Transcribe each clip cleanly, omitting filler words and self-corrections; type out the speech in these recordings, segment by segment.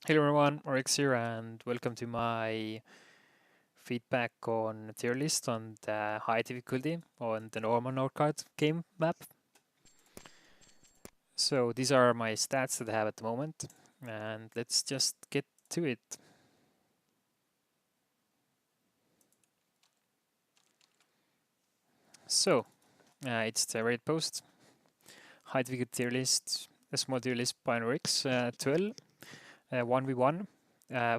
Hello everyone, Rex here, and welcome to my feedback on tier list on the high difficulty on the normal Nordcard game map. So these are my stats that I have at the moment, and let's just get to it. So it's the raid post, high difficulty tier list, a small tier list by Rex, 12, 1v1.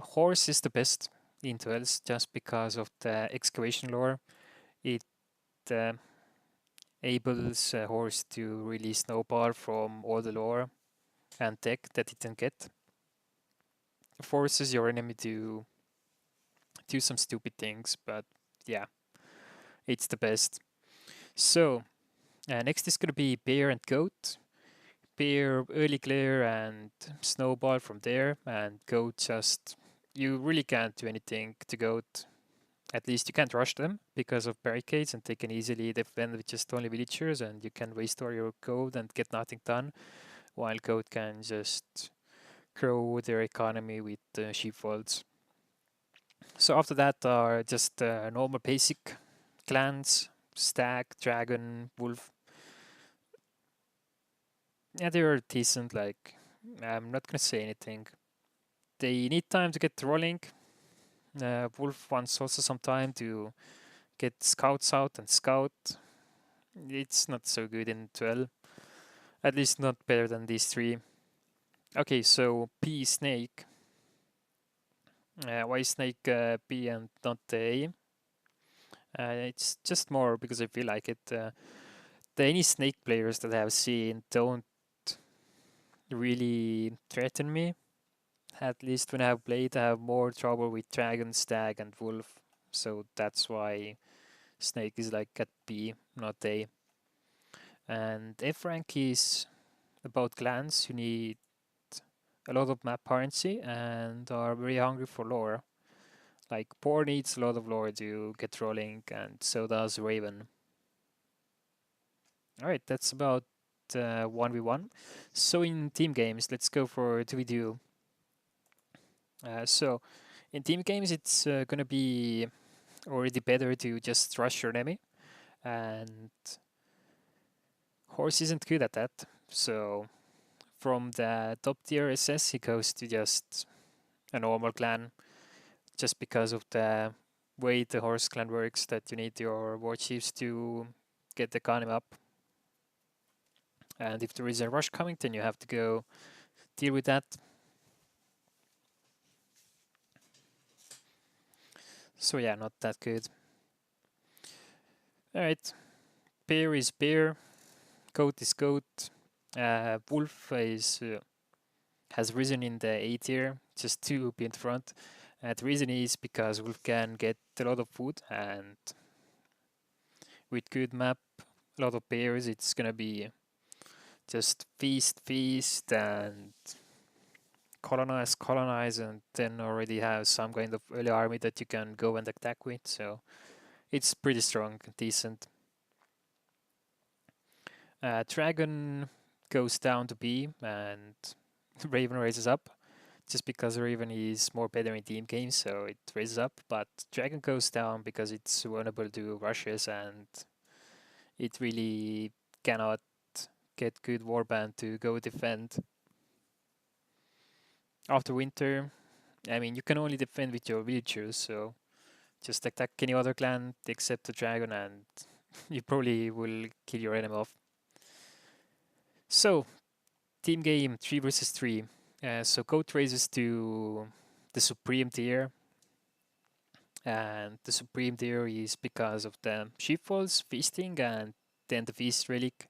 Horse is the best in 12s just because of the excavation lore. It uh, enables a horse to release snowball from all the lore and tech that it can get. Forces your enemy to do some stupid things, but yeah, it's the best. So, next is gonna be bear and goat. Bear early glare and snowball from there, and goat just you really can't do anything to goat. At least you can't rush them because of barricades, and they can easily defend with just only villagers, and you can restore your goat and get nothing done. While goat can just grow their economy with sheepfolds. So after that are just normal basic clans, stag, dragon, wolf. Yeah, they are decent. Like I'm not gonna say anything. They need time to get rolling. Wolf wants also some time to get scouts out and scout. It's not so good in 12. At least not better than these three. Okay, so P snake. Why snake B and not A? It's just more because I feel like it. Any snake players that I've seen don't really threaten me. At least when I have played, I have more trouble with dragon, stag, and wolf. So that's why snake is like at B, not A. And F rank is about clans. You need a lot of map currency and are very hungry for lore. Like Poor needs a lot of lore to get rolling, and so does Raven. All right, that's about 1v1. So in team games, let's go for 2v2. So in team games, it's gonna be already better to just rush your enemy, and Horse isn't good at that. So from the top tier SS, he goes to just a normal clan, just because of the way the Horse clan works, that you need your war chiefs to get the economy up. And if there is a rush coming, then you have to go deal with that. So yeah, not that good. Alright, bear is bear, goat is goat. Wolf is has risen in the A tier, just to be in front. The reason is because Wolf can get a lot of food, and with good map, a lot of bears, it's gonna be just feast, feast, and colonize, colonize, and then already have some kind of early army that you can go and attack with. So it's pretty strong, decent. Dragon goes down to B, and Raven raises up, just because Raven is more better in team games, so it raises up. But Dragon goes down because it's vulnerable to rushes, and it really cannot get good warband to go defend. After winter, I mean, you can only defend with your villagers, so just attack any other clan except the dragon, and you probably will kill your enemy off. So, team game 3 versus 3. So, Goat raises to the Supreme tier, and the Supreme tier is because of the sheepfolds, feasting, and then the Feast Relic.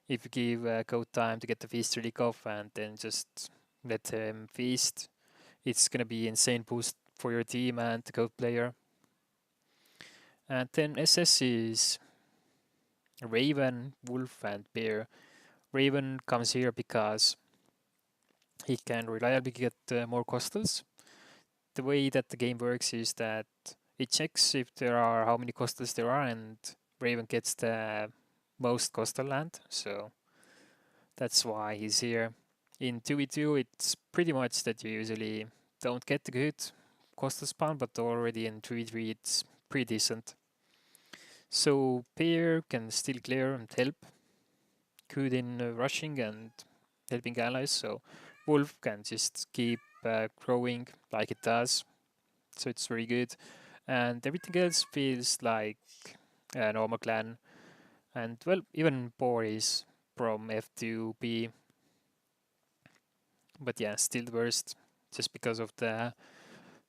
If you give Goat time to get the Feast Relic off and then just let him feast, it's gonna be insane boost for your team and the Goat player. And then SS is Raven, Wolf, and Bear. Raven comes here because he can reliably get more costals. The way that the game works is that it checks if there are how many costals there are, and Raven gets the most coastal land. So that's why he's here. In 2v2, it's pretty much that you usually don't get the good coastal spawn, but already in 3v3 it's pretty decent. So Pair can still clear and help. Good in rushing and helping allies, so Wolf can just keep growing like it does, so it's very good. And everything else feels like a normal clan. And well, even Boar is from F to B, but yeah, still the worst, just because of the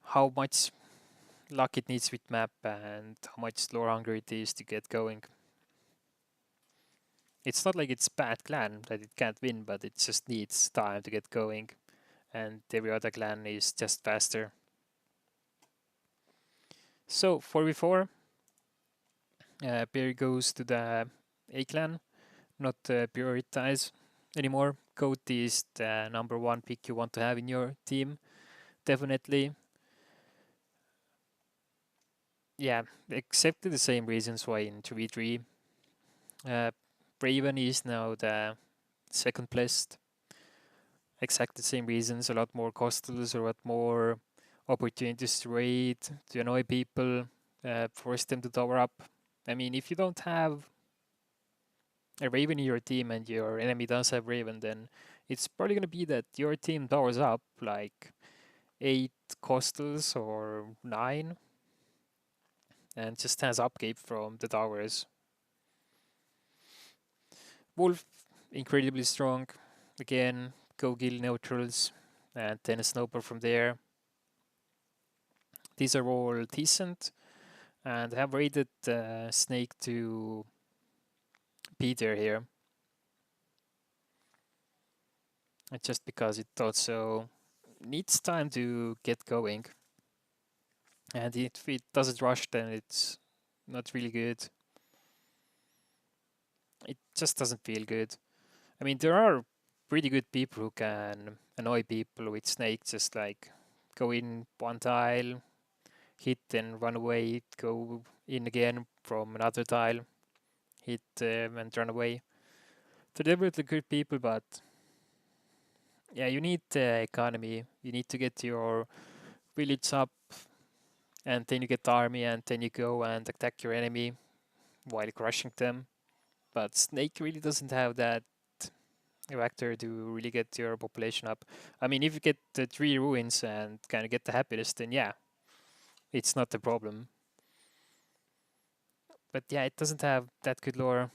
how much luck it needs with map and how much lore hunger it is to get going. It's not like it's bad clan that it can't win, but it just needs time to get going, and every other clan is just faster. So 4v4, Bear goes to the A clan, not prioritize anymore. Goat is the number one pick you want to have in your team, definitely. Yeah, except the same reasons why in 2v3. Raven is now the second placed. Exactly the same reasons, a lot more costals, a lot more opportunities to raid, to annoy people, force them to tower up. I mean, if you don't have a Raven in your team and your enemy does have Raven, then it's probably going to be that your team towers up like 8 costals or 9 and just has upkeep from the towers. Wolf, incredibly strong. Again, go kill neutrals and then a snowball from there. These are all decent, and I have rated Snake to Peter here. Just because it also needs time to get going. And if it doesn't rush, then it's not really good. It just doesn't feel good. I mean, there are pretty good people who can annoy people with Snake, just like go in one tile, hit and run away, go in again from another tile, hit and run away. They're definitely good people, but yeah, you need economy. You need to get your village up, and then you get the army, and then you go and attack your enemy while crushing them. But Snake really doesn't have that factor to really get your population up. I mean, if you get the 3 ruins and kind of get the happiness, then yeah, it's not a problem. But yeah, it doesn't have that good lore.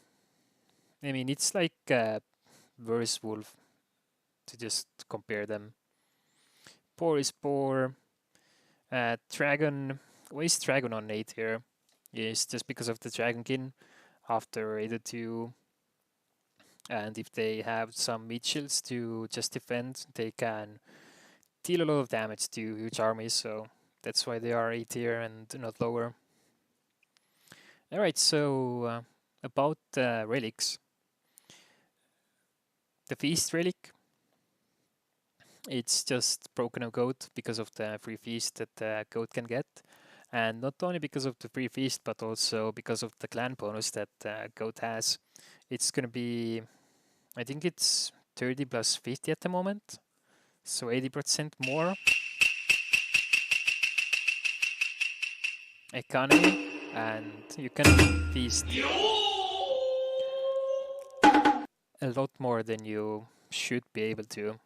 I mean, it's like verse Wolf to just compare them. Poor is poor. Dragon, why is Dragon on 8 here? It's just because of the Dragonkin after 8-2. And if they have some mid shields to just defend, they can deal a lot of damage to huge armies, so that's why they are 8 tier and not lower. Alright, so about relics. The Feast relic, it's just broken a goat because of the free feast that the goat can get. And not only because of the free feast, but also because of the clan bonus that goat has. It's gonna be, I think it's 30 plus 50 at the moment, so 80% more economy, and you can feast a lot more than you should be able to.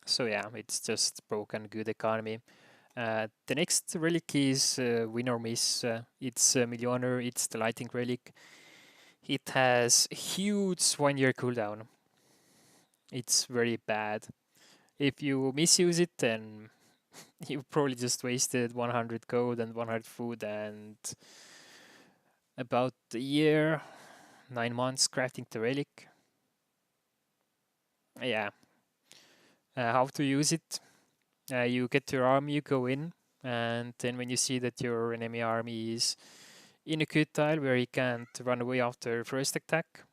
So yeah, it's just broken good economy. The next relic is win or miss. It's a millionaire, it's the lighting relic. It has huge 1-year cooldown. It's very bad. If you misuse it, then you probably just wasted 100 gold and 100 food and about a year, 9 months crafting the relic. Yeah. How to use it? You get your army, you go in, and then when you see that your enemy army is in a good tile where he can't run away after first attack,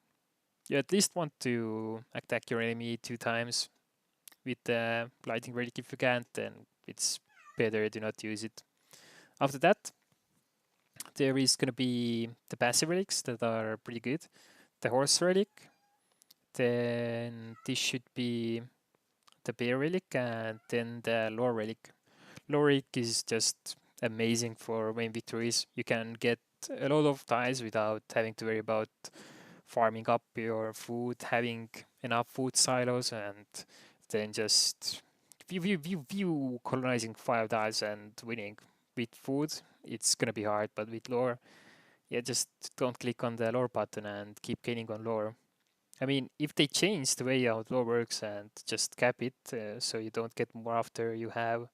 you at least want to attack your enemy 2 times with the lighting relic. If you can't, then it's better do not use it. After that, there is gonna be the passive relics that are pretty good. The horse relic, then this should be the Bear Relic, and then the Lore Relic. Lore Relic is just amazing for main victories. You can get a lot of ties without having to worry about farming up your food, having enough food silos, and then just view colonizing 5 tiles and winning. With food, it's gonna be hard, but with lore, yeah, just don't click on the lore button and keep gaining on lore. I mean, if they change the way how lore works and just cap it, so you don't get more after you have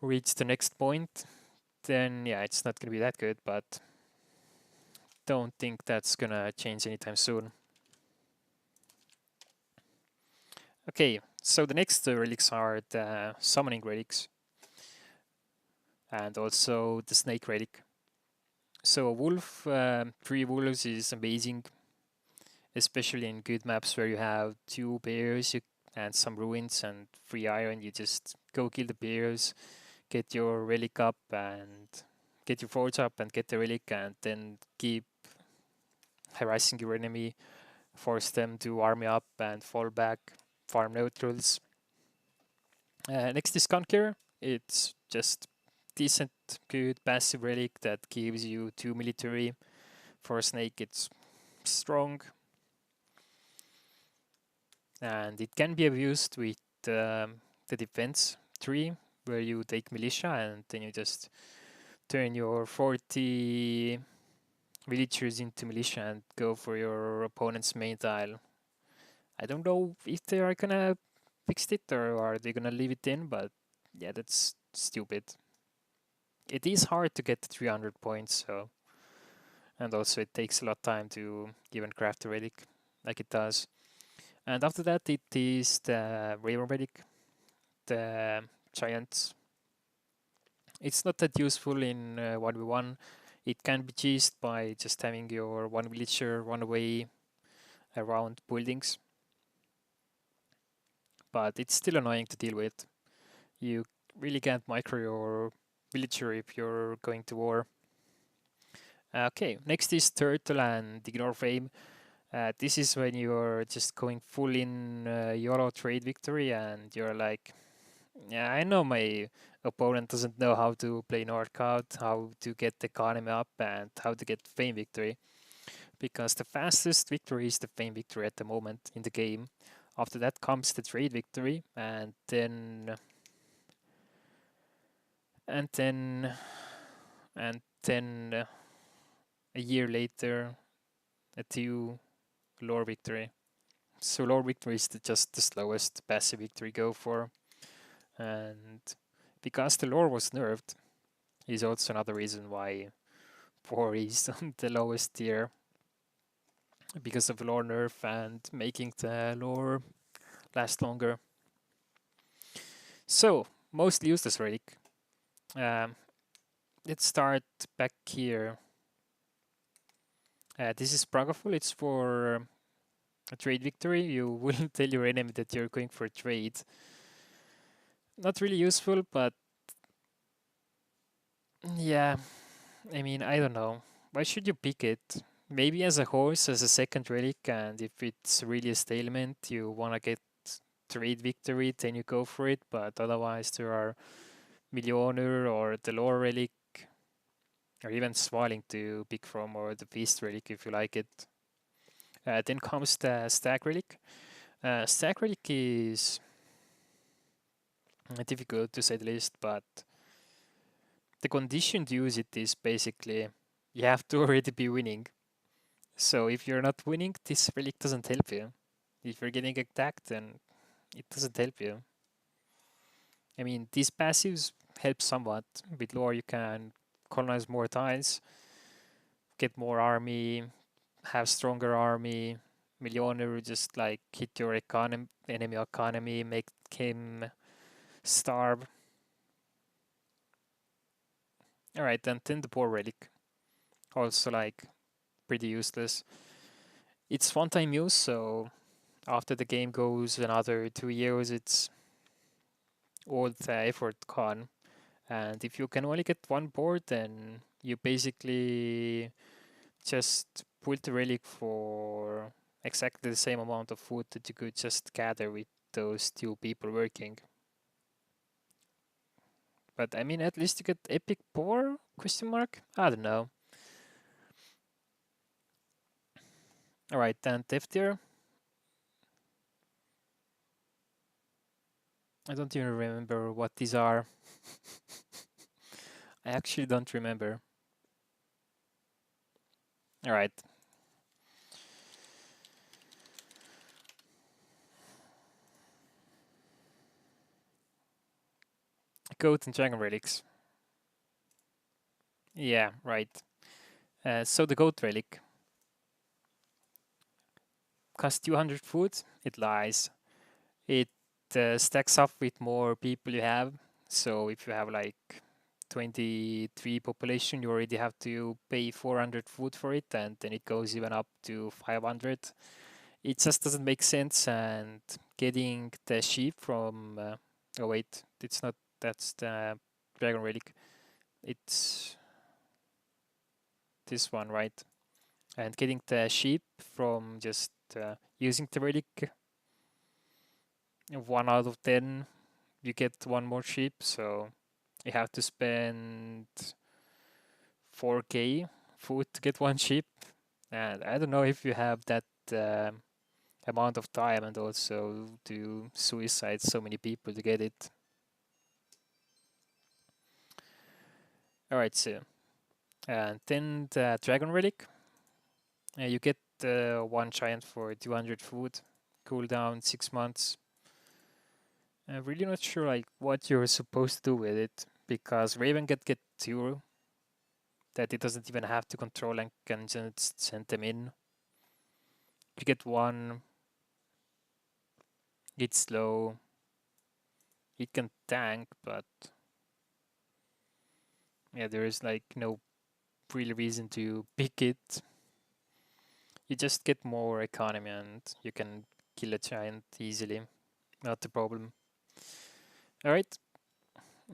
reached the next point, then yeah, it's not gonna be that good, but don't think that's gonna change anytime soon. Okay, so the next relics are the summoning relics and also the snake relic. So a wolf, 3 wolves is amazing, especially in good maps where you have 2 bears and some ruins and 3 iron. You just go kill the bears, get your relic up and get your forge up and get the relic, and then keep harassing your enemy, force them to army up and fall back, farm neutrals. Next is Conquer. It's just decent, good passive relic that gives you 2 military. For a snake, it's strong, and it can be abused with the defense tree, where you take militia and then you just turn your 40 villagers into militia and go for your opponent's main tile. I don't know if they are gonna fix it or are they gonna leave it in, but yeah, that's stupid. It is hard to get to 300 points, so, and also it takes a lot of time to even craft a relic like it does. And after that, it is the Raven relic, the giants. It's not that useful in 1v1. It can be cheesed by just having your one villager run away around buildings, but it's still annoying to deal with. You really can't micro your villager if you're going to war. Okay, next is Turtle and Ignore Fame. This is when you're just going full in YOLO trade victory and you're like, yeah, I know my opponent doesn't know how to play Northcard, how to get the economy up, and how to get Fame victory. Because the fastest victory is the Fame victory at the moment in the game. After that comes the trade victory, and then and then and then a year later, a 2 lore victory. So lore victory is just the slowest passive victory go for, and because the lore was nerfed, is also another reason why 4 is on the lowest tier, because of lore nerf and making the lore last longer. So mostly useless relic. Let's start back here. This is Progaful. It's for a trade victory. You will tell your enemy that you're going for a trade. Not really useful, but yeah, I mean, I don't know. Why should you pick it? Maybe as a horse, as a second relic, and if it's really a stalemate, you want to get trade victory, then you go for it, but otherwise there are Millionaire or the Lore Relic, or even Swaling to pick from, or the Feast Relic if you like it. Then comes the Stag Relic. Stag Relic is difficult to say the least, but the condition to use it is basically you have to already be winning. So if you're not winning, this relic doesn't help you. If you're getting attacked, then it doesn't help you. I mean, these passives help somewhat. With lore, you can colonize more tiles, get more army, have stronger army. Millionaire just like hit your enemy economy, make him starve. Alright, and then the poor relic. Also like pretty useless. It's one-time use, so after the game goes another 2 years, it's all the effort gone. And if you can only get one board, then you basically just pull the relic for exactly the same amount of food that you could just gather with those two people working. But I mean, at least you get epic power? Question mark? I don't know. All right, then Theft Tier. I don't even remember what these are. I actually don't remember. All right. Goat and Dragon Relics. Yeah, right. So the Goat Relic costs 200 food. It lies. It stacks up with more people you have. So if you have like 23 population, you already have to pay 400 food for it, and then it goes even up to 500. It just doesn't make sense. And getting the sheep from oh wait, it's not. That's the Dragon Relic. It's this one, right? And getting the sheep from just using the relic, 1 out of 10, you get one more sheep. So you have to spend 4k food to get one sheep. And I don't know if you have that amount of time and also to suicide so many people to get it. Alright, so and then the Dragon Relic. You get one giant for 200 food, cooldown 6 months. I'm really not sure like what you're supposed to do with it, because Raven get 0, that it doesn't even have to control and can just send them in. You get 1, it's slow, it can tank, but yeah, there is like no real reason to pick it. You just get more economy and you can kill a giant easily, not a problem. Alright,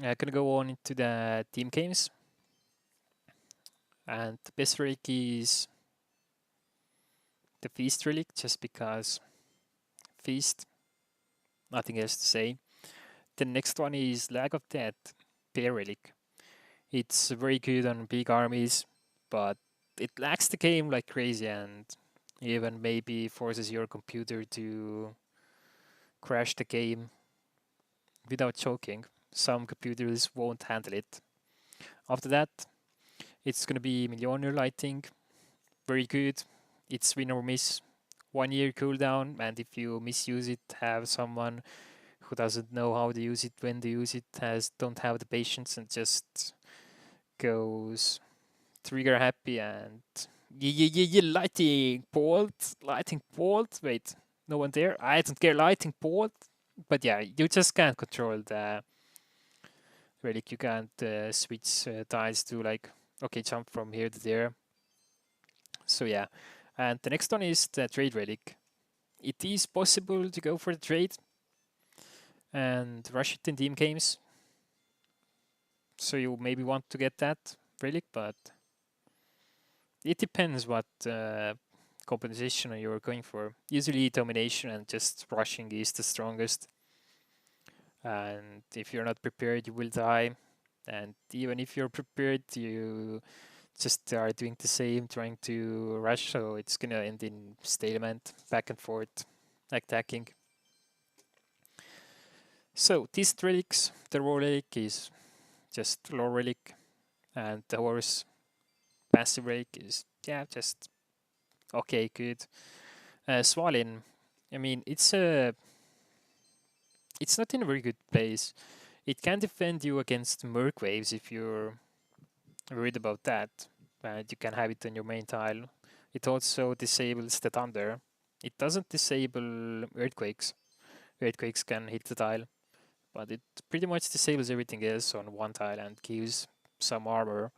I'm gonna go on into the team games. And the best relic is the Feast relic, just because Feast, nothing else to say. The next one is Lag of Death, Bear relic. It's very good on big armies, but it lags the game like crazy and even maybe forces your computer to crash the game without choking. Some computers won't handle it. After that, it's gonna be Millionaire Lighting, very good. It's win or miss, 1 year cooldown, and if you misuse it, have someone who doesn't know how to use it, when to use it, don't have the patience, and just goes trigger happy and lightning bolt. Wait, no one there. I don't care, lightning bolt. But yeah, you just can't control the relic. You can't switch tiles to like, okay, jump from here to there. So yeah, and the next one is the trade relic. It is possible to go for the trade and rush it in team games. So you maybe want to get that relic, but it depends what compensation you're going for. Usually domination and just rushing is the strongest. And if you're not prepared, you will die. And even if you're prepared, you just are doing the same, trying to rush, so it's gonna end in stalemate, back and forth, attacking. So these relics, the raw relic is just low relic, and the horse passive relic is, yeah, just okay, good. Swalin, I mean, it's not in a very good place. It can defend you against Merc waves if you're worried about that. And you can have it on your main tile. It also disables the thunder. It doesn't disable earthquakes. Earthquakes can hit the tile, but it pretty much disables everything else on one tile and gives some armor.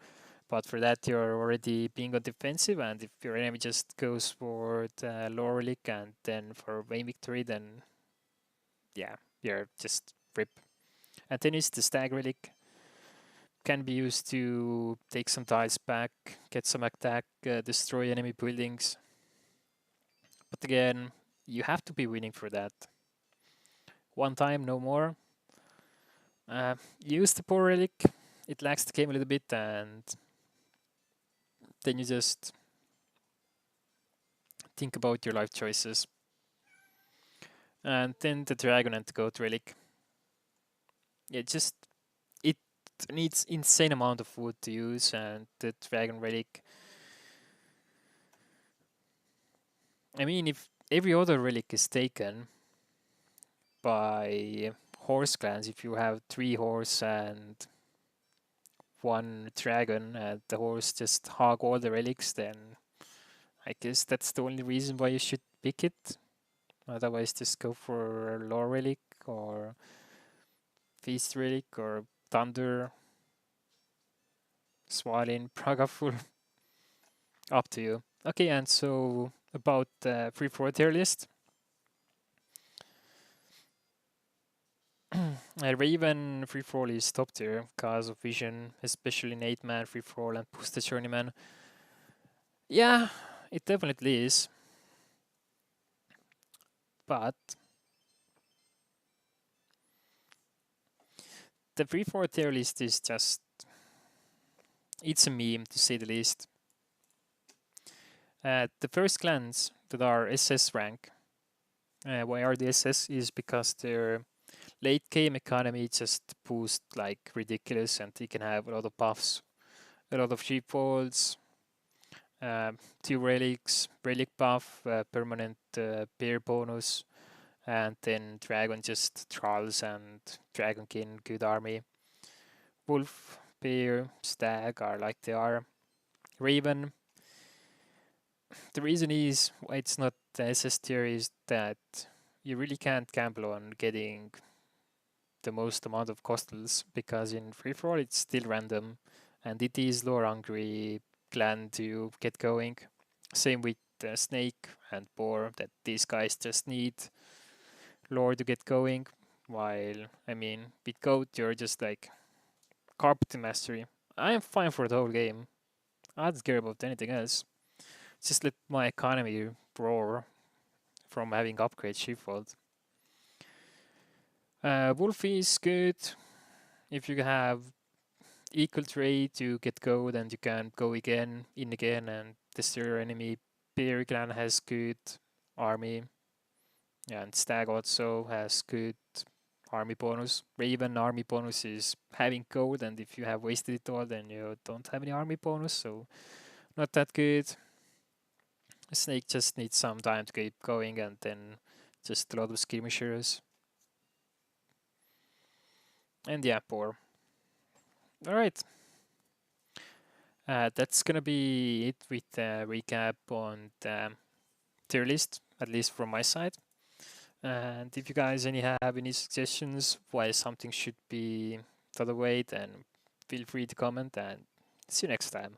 But for that, you're already being on defensive, and if your enemy just goes for the low relic and then for main victory, then yeah, you're just rip. And then is the Stag Relic. Can be used to take some tiles back, get some attack, destroy enemy buildings. But again, you have to be winning for that. One time, no more. Use the poor relic. It lags the game a little bit, and then you just think about your life choices. And then the dragon and the goat relic. Yeah, it needs insane amount of wood to use, and the dragon relic. I mean, if every other relic is taken by horse clans, if you have 3 horse and 1 dragon, and the horse just hog all the relics, then I guess that's the only reason why you should pick it. Otherwise, just go for Lore Relic or Feast Relic or Thunder, Swalin, Pragaful. Up to you. Okay, and so about the free for tier list. Raven free for all is top tier because of vision, especially in 8-man free for all and Booster Journeyman. Yeah, it definitely is. But the free for tier list is just, it's a meme to say the least. The first clans that are SS rank, why are the SS, is because their late game economy just boost like ridiculous, and they can have a lot of buffs, a lot of sheepfolds, 2 relics, relic buff, permanent bear bonus, and then dragon just trolls and dragonkin, good army. Wolf, bear, stag are like they are. Raven, the reason is why it's not the SS tier is that you really can't gamble on getting the most amount of costals, because in free for all it's still random and it is lore hungry clan to get going. Same with snake and boar, that these guys just need lore to get going. While I mean with goat you're just like carpet mastery. I am fine for the whole game. I don't care about anything else. Just let my economy roar from having upgrade sheepfold. Wolf is good if you have equal trade to get gold and you can go again, in again and destroy your enemy. Bear clan has good army, and Stag also has good army bonus. Raven army bonus is having gold, and if you have wasted it all, then you don't have any army bonus, so not that good. Snake just needs some time to keep going, and then just a lot of skirmishers. And yeah, poor. Alright. That's gonna be it with the recap on the tier list, at least from my side. And if you guys have any suggestions why something should be the other way, then feel free to comment, and see you next time.